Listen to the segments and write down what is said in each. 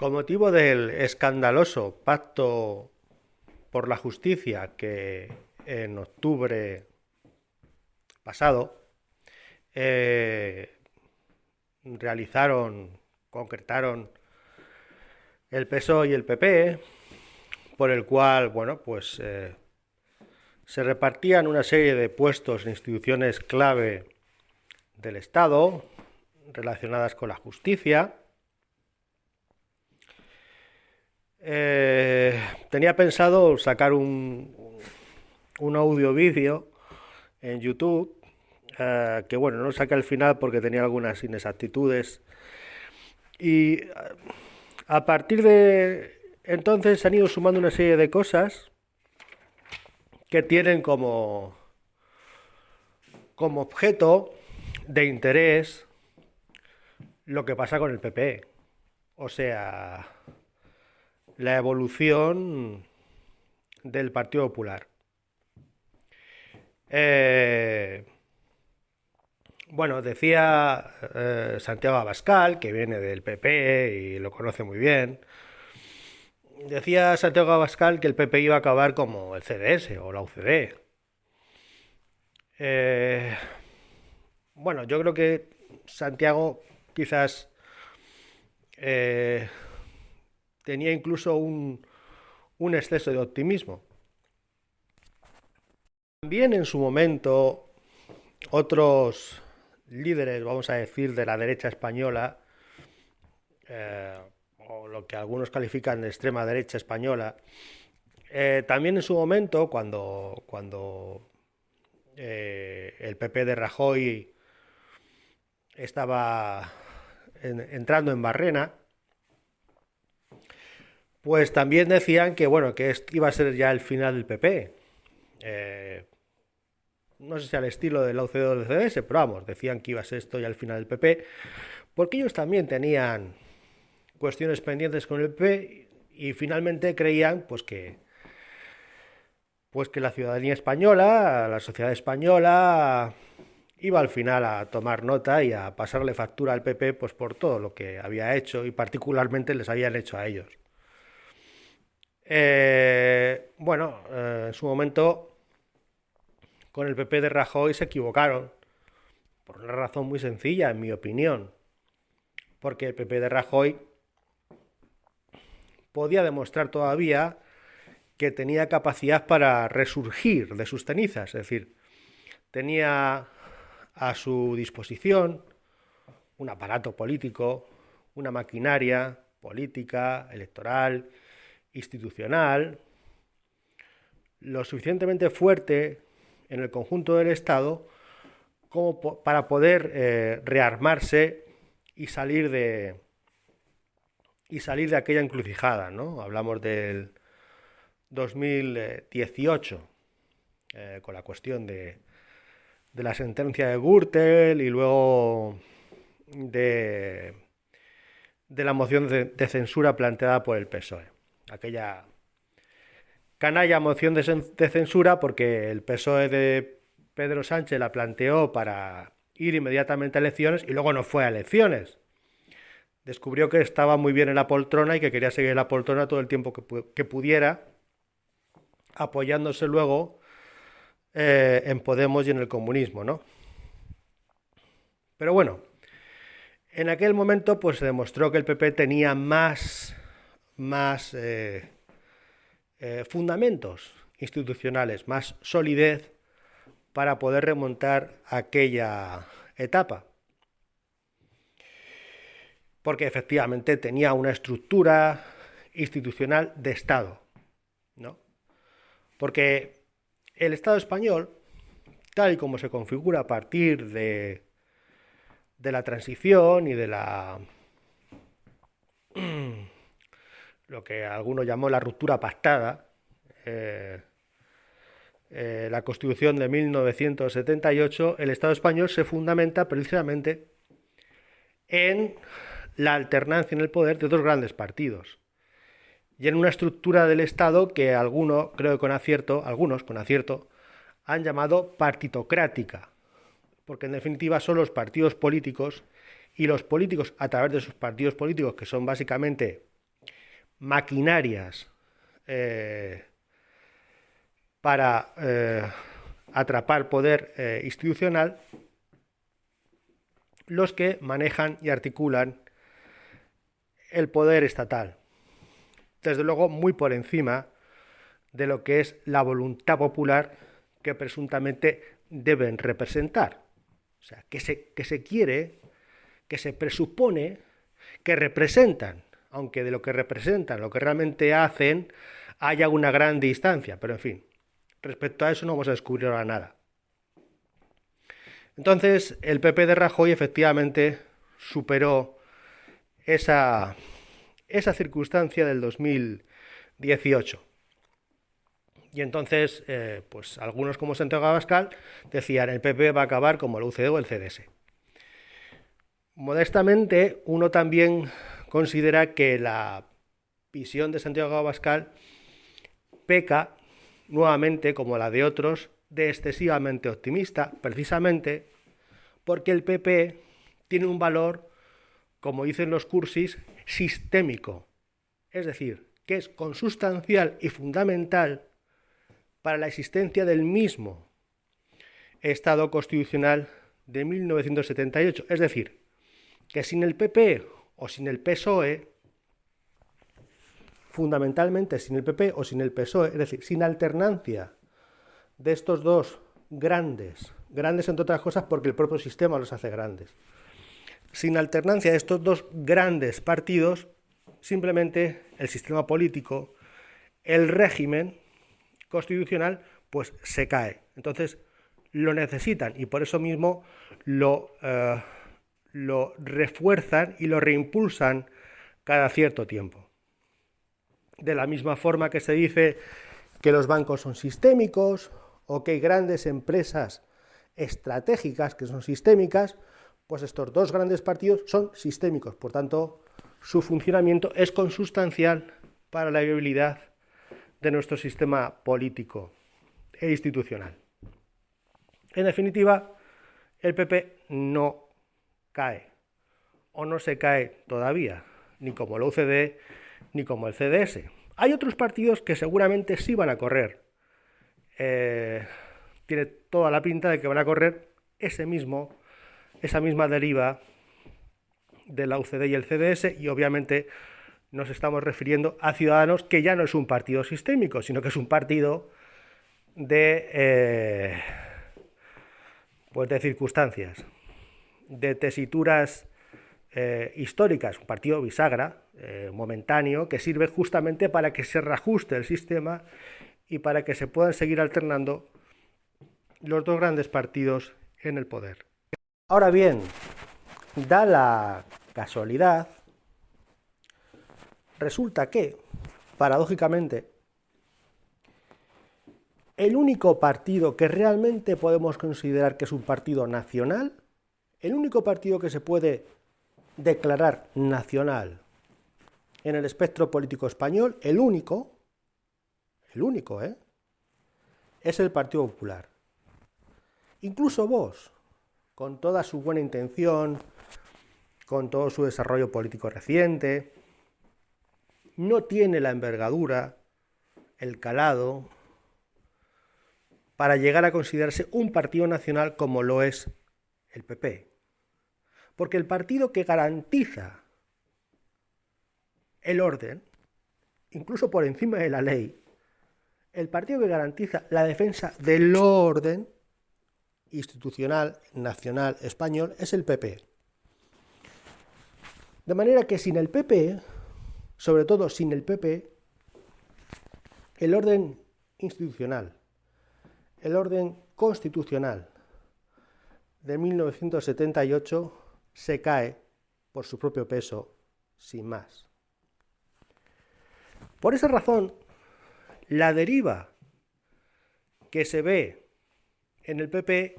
Con motivo del escandaloso pacto por la justicia que en octubre pasado eh, concretaron el PSOE y el PP, por el cual, se repartían una serie de puestos en instituciones clave del Estado relacionadas con la justicia. Tenía pensado sacar un audio-vídeo en YouTube, que bueno, no lo saqué al final porque tenía algunas inexactitudes. Y a partir de entonces se han ido sumando una serie de cosas que tienen como objeto de interés lo que pasa con el PP. O sea, la evolución del Partido Popular. Eh, decía Santiago Abascal, que viene del PP y lo conoce muy bien. Decía Santiago Abascal que el PP iba a acabar como el CDS o la UCD. Yo creo que Santiago quizás tenía incluso un exceso de optimismo. También en su momento otros líderes, vamos a decir, de la derecha española, o lo que algunos califican de extrema derecha española, también en su momento, cuando el PP de Rajoy estaba entrando en Barrena, pues también decían que bueno, que iba a ser ya el final del PP. No sé si al estilo del UCD o del CDS, pero vamos, decían que iba a ser esto ya el final del PP, porque ellos también tenían cuestiones pendientes con el PP y finalmente creían pues que la ciudadanía española, la sociedad española, iba al final a tomar nota y a pasarle factura al PP pues por todo lo que había hecho y particularmente les habían hecho a ellos. En su momento con el PP de Rajoy se equivocaron por una razón muy sencilla, en mi opinión, porque el PP de Rajoy podía demostrar todavía que tenía capacidad para resurgir de sus cenizas, es decir, tenía a su disposición un aparato político, una maquinaria política, electoral, institucional, lo suficientemente fuerte en el conjunto del Estado como para poder rearmarse y salir de aquella encrucijada, ¿no? Hablamos del 2018, con la cuestión de la sentencia de Gürtel y luego de la moción de censura planteada por el PSOE. Aquella canalla moción de censura porque el PSOE de Pedro Sánchez la planteó para ir inmediatamente a elecciones y luego no fue a elecciones. Descubrió que estaba muy bien en la poltrona y que quería seguir en la poltrona todo el tiempo que pudiera, apoyándose luego en Podemos y en el comunismo, ¿no? Pero bueno, en aquel momento pues se demostró que el PP tenía más fundamentos institucionales, más solidez para poder remontar aquella etapa. Porque efectivamente tenía una estructura institucional de Estado, ¿no? Porque el Estado español, tal y como se configura a partir de la transición y de lo que alguno llamó la ruptura pactada, la Constitución de 1978, el Estado español se fundamenta precisamente en la alternancia en el poder de dos grandes partidos y en una estructura del Estado que algunos con acierto, han llamado partitocrática, porque en definitiva son los partidos políticos y los políticos a través de sus partidos políticos, que son básicamente maquinarias para atrapar poder institucional los que manejan y articulan el poder estatal. Desde luego muy por encima de lo que es la voluntad popular que presuntamente deben representar. O sea, que se quiere, que se presupone que representan, aunque de lo que representan, lo que realmente hacen, haya una gran distancia. Pero en fin, respecto a eso no vamos a descubrir ahora nada. Entonces, el PP de Rajoy efectivamente superó esa circunstancia del 2018. Y entonces, pues algunos como Santiago Abascal decían el PP va a acabar como el UCD o el CDS. Modestamente, uno también considera que la visión de Santiago Abascal peca nuevamente, como la de otros, de excesivamente optimista, precisamente porque el PP tiene un valor, como dicen los cursis, sistémico, es decir, que es consustancial y fundamental para la existencia del mismo Estado constitucional de 1978. Es decir, que sin el PP o sin el PSOE, fundamentalmente sin el PP o sin el PSOE, es decir, sin alternancia de estos dos grandes entre otras cosas porque el propio sistema los hace grandes, sin alternancia de estos dos grandes partidos, simplemente el sistema político, el régimen constitucional, pues se cae. Entonces lo necesitan y por eso mismo lo refuerzan y lo reimpulsan cada cierto tiempo. De la misma forma que se dice que los bancos son sistémicos o que hay grandes empresas estratégicas que son sistémicas, pues estos dos grandes partidos son sistémicos. Por tanto, su funcionamiento es consustancial para la viabilidad de nuestro sistema político e institucional. En definitiva, el PP no cae, o no se cae todavía, ni como la UCD ni como el CDS. Hay otros partidos que seguramente sí van a correr. Tiene toda la pinta de que van a correr esa misma deriva de la UCD y el CDS, y obviamente nos estamos refiriendo a Ciudadanos, que ya no es un partido sistémico, sino que es un partido de circunstancias, de tesituras históricas, un partido bisagra, momentáneo, que sirve justamente para que se reajuste el sistema y para que se puedan seguir alternando los dos grandes partidos en el poder. Ahora bien, da la casualidad, resulta que, paradójicamente, el único partido que realmente podemos considerar que es un partido nacional, el único partido que se puede declarar nacional en el espectro político español, el único, es el Partido Popular. Incluso Vox, con toda su buena intención, con todo su desarrollo político reciente, no tiene la envergadura, el calado, para llegar a considerarse un partido nacional como lo es el PP. Porque el partido que garantiza el orden, incluso por encima de la ley, el partido que garantiza la defensa del orden institucional, nacional, español, es el PP. De manera que sin el PP, sobre todo sin el PP, el orden institucional, el orden constitucional de 1978 se cae por su propio peso, sin más. Por esa razón, la deriva que se ve en el PP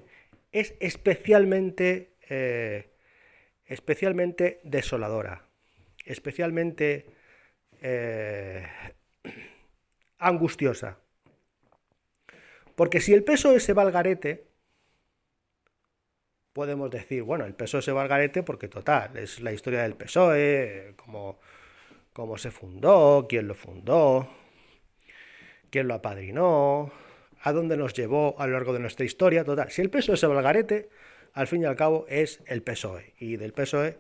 es especialmente desoladora, especialmente angustiosa. Porque si el PSOE se va al garete, podemos decir, bueno, el PSOE se va al garete porque total, es la historia del PSOE, como cómo se fundó, quién lo fundó, quién lo apadrinó, a dónde nos llevó a lo largo de nuestra historia. Total, si el PSOE se va al garete, al fin y al cabo es el PSOE, y del PSOE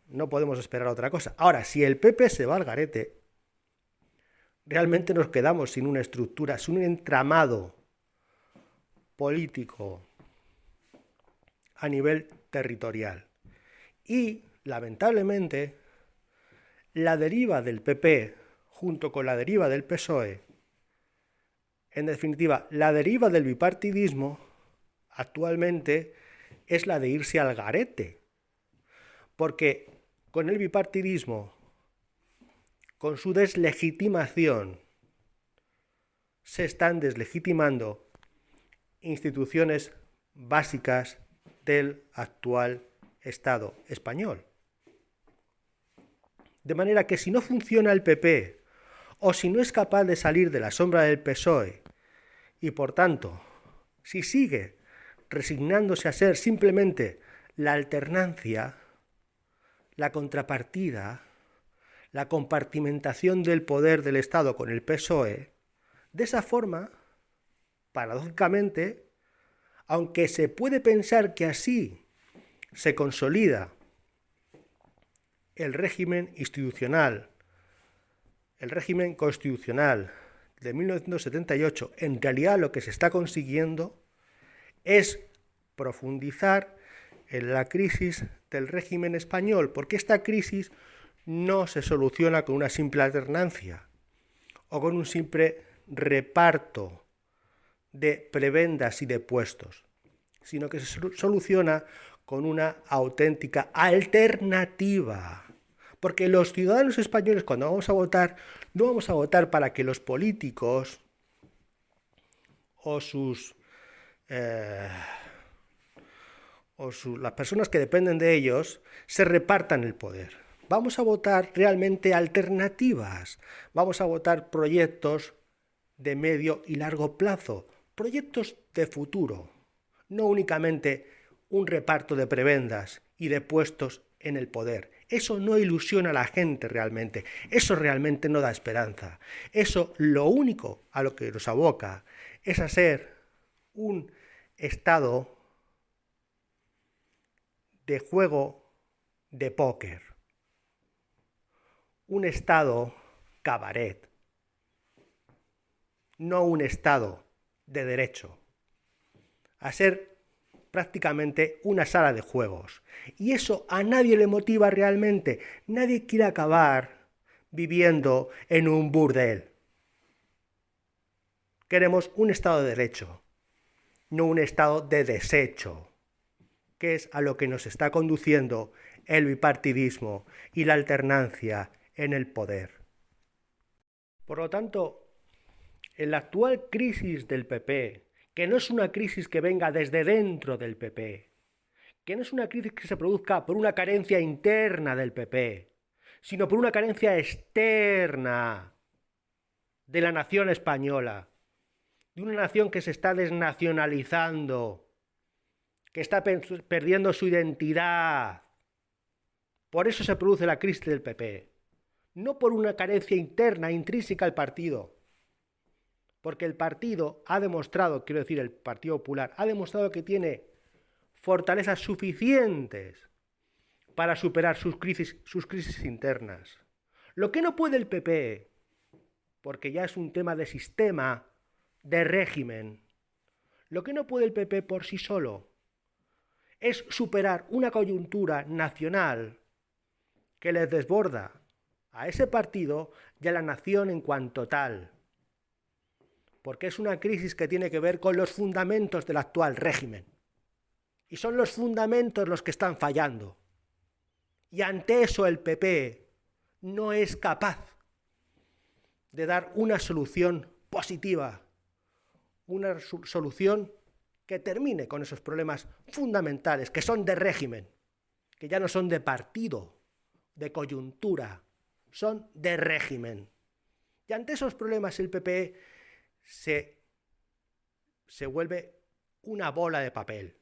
no podemos esperar otra cosa. Ahora, si el PP se va al garete, realmente nos quedamos sin una estructura, sin un entramado político a nivel territorial. Y, lamentablemente, la deriva del PP, junto con la deriva del PSOE, en definitiva, la deriva del bipartidismo, actualmente es la de irse al garete. Porque con el bipartidismo, con su deslegitimación, se están deslegitimando instituciones básicas del actual Estado español. De manera que si no funciona el PP, o si no es capaz de salir de la sombra del PSOE, y por tanto, si sigue resignándose a ser simplemente la alternancia, la contrapartida, la compartimentación del poder del Estado con el PSOE, de esa forma, paradójicamente, aunque se puede pensar que así se consolida el régimen institucional, el régimen constitucional de 1978, en realidad lo que se está consiguiendo es profundizar en la crisis del régimen español, porque esta crisis no se soluciona con una simple alternancia o con un simple reparto de prebendas y de puestos, sino que se soluciona con una auténtica alternativa. Porque los ciudadanos españoles, cuando vamos a votar, no vamos a votar para que los políticos o las personas que dependen de ellos se repartan el poder. Vamos a votar realmente alternativas. Vamos a votar proyectos de medio y largo plazo, proyectos de futuro, no únicamente un reparto de prebendas y de puestos en el poder. Eso no ilusiona a la gente realmente, eso realmente no da esperanza. Eso lo único a lo que nos aboca es a ser un estado de juego de póker, un estado cabaret, no un estado de derecho, a ser prácticamente una sala de juegos. Y eso a nadie le motiva realmente. Nadie quiere acabar viviendo en un burdel. Queremos un estado de derecho, no un estado de desecho, que es a lo que nos está conduciendo el bipartidismo y la alternancia en el poder. Por lo tanto, en la actual crisis del PP, que no es una crisis que venga desde dentro del PP, que no es una crisis que se produzca por una carencia interna del PP, sino por una carencia externa de la nación española, de una nación que se está desnacionalizando, que está perdiendo su identidad. Por eso se produce la crisis del PP, no por una carencia interna, intrínseca al partido, porque el partido ha demostrado, quiero decir, el Partido Popular, ha demostrado que tiene fortalezas suficientes para superar sus crisis internas. Lo que no puede el PP, porque ya es un tema de sistema, de régimen, lo que no puede el PP por sí solo es superar una coyuntura nacional que les desborda a ese partido y a la nación en cuanto tal. Porque es una crisis que tiene que ver con los fundamentos del actual régimen. Y son los fundamentos los que están fallando. Y ante eso el PP no es capaz de dar una solución positiva, una solución que termine con esos problemas fundamentales, que son de régimen, que ya no son de partido, de coyuntura, son de régimen. Y ante esos problemas el PP se vuelve una bola de papel,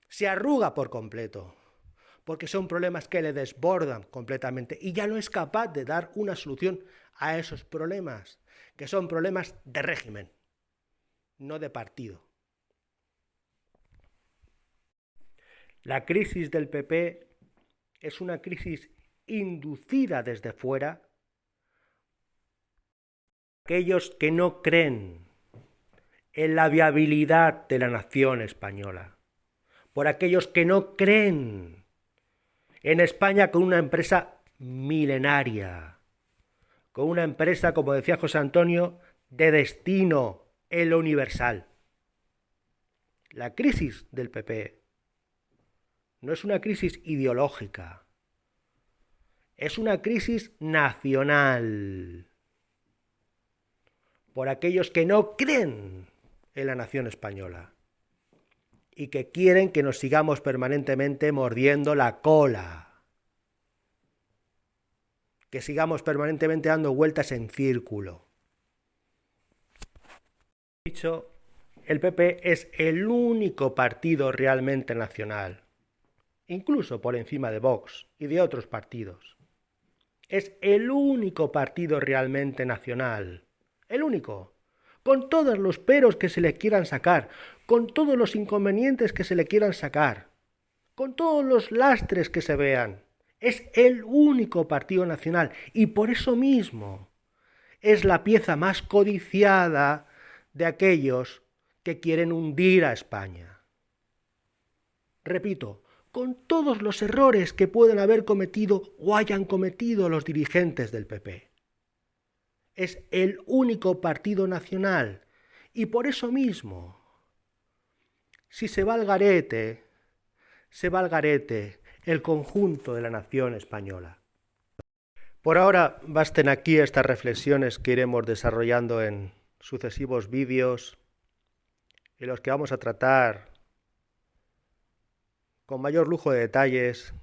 se arruga por completo, porque son problemas que le desbordan completamente y ya no es capaz de dar una solución a esos problemas, que son problemas de régimen, no de partido. La crisis del PP es una crisis inducida desde fuera por aquellos que no creen en la viabilidad de la nación española, por aquellos que no creen en España con una empresa milenaria, con una empresa, como decía José Antonio, de destino en lo universal. La crisis del PP no es una crisis ideológica, es una crisis nacional, por aquellos que no creen en la nación española y que quieren que nos sigamos permanentemente mordiendo la cola, que sigamos permanentemente dando vueltas en círculo. Dicho, el PP es el único partido realmente nacional, incluso por encima de Vox y de otros partidos. Es el único partido realmente nacional, el único, con todos los peros que se le quieran sacar, con todos los inconvenientes que se le quieran sacar, con todos los lastres que se vean. Es el único partido nacional y por eso mismo es la pieza más codiciada de aquellos que quieren hundir a España. Repito, con todos los errores que pueden haber cometido o hayan cometido los dirigentes del PP. Es el único partido nacional y por eso mismo, si se va al garete, se va al garete el conjunto de la nación española. Por ahora basten aquí estas reflexiones que iremos desarrollando en sucesivos vídeos en los que vamos a tratar con mayor lujo de detalles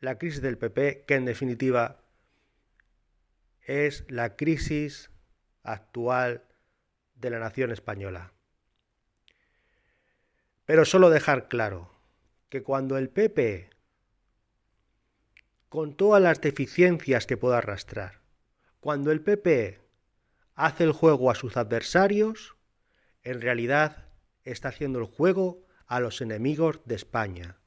la crisis del PP, que en definitiva es la crisis actual de la nación española. Pero solo dejar claro que cuando el PP, con todas las deficiencias que pueda arrastrar, cuando el PP hace el juego a sus adversarios, en realidad está haciendo el juego a los enemigos de España.